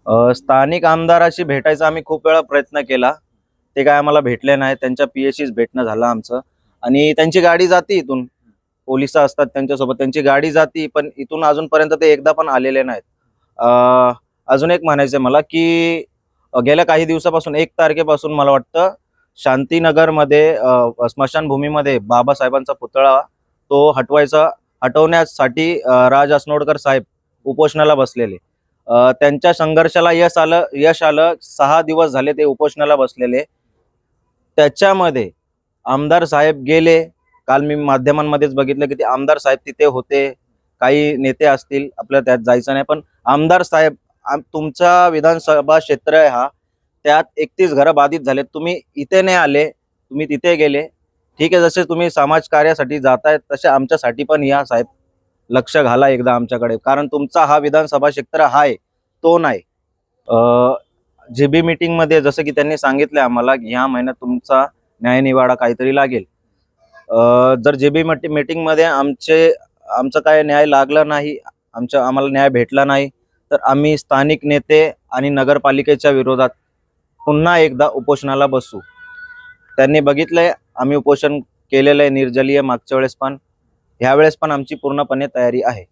स्थानिक आमदाराशी भेटायचा आम्ही खूप वेळा प्रयत्न केला. ते काय आम्हाला भेटले नाही. त्यांच्या पीएशीच भेटणं झालं आमचं. आणि त्यांची गाडी जाती इथून. पोलिस असतात त्यांच्यासोबत, त्यांची गाडी जाती, पण इथून अजूनपर्यंत ते एकदा पण आलेले नाहीत. अजून एक म्हणायचंय मला, की गेल्या काही दिवसापासून 1 तारखेपासून मला वाटतं शांतीनगरमध्ये स्मशानभूमीमध्ये बाबासाहेबांचा पुतळा तो हटवण्यासाठी राज अस्नोडकर साहेब उपोषणाला बसलेले. त्यांच्या संघर्षाला यश आलं. 6 दिवस झाले ते उपोषणाला बसलेले. त्याच्यामध्ये आमदार साहेब गेले. काल मी माध्यमांमध्येच बघितलं की ते आमदार साहेब तिथे होते. काही नेते असतील, आपल्याला त्यात जायचं नाही. पण आमदार साहेब, तुमचा विधानसभा क्षेत्र आहे हा, त्यात 31 घरं बाधित झालेत. तुम्ही इथे नाही आले, तुम्ही तिथे गेले. ठीक आहे, जसे तुम्ही समाजकार्यासाठी जाताय तसे आमच्यासाठी पण या साहेब. लक्ष घाला एकदा आमच्याकडे, कारण तुमचा हा विधानसभा क्षेत्र आहे तो नाही. जेबी मीटिंगमध्ये जसं की त्यांनी सांगितलं आम्हाला की ह्या महिन्यात तुमचा न्यायनिवाडा काहीतरी लागेल. जर जेबी मीटिंगमध्ये आमचं काय न्याय लागला नाही, आम्हाला न्याय भेटला नाही, तर आम्ही स्थानिक नेते आणि नगरपालिकेच्या विरोधात पुन्हा एकदा उपोषणाला बसू. त्यांनी बघितलंय आम्ही उपोषण केलेलं आहे निर्जलीय मागच्या वेळेस पण, ह्यावेळेस पण आमची पूर्णपणे तयारी आहे.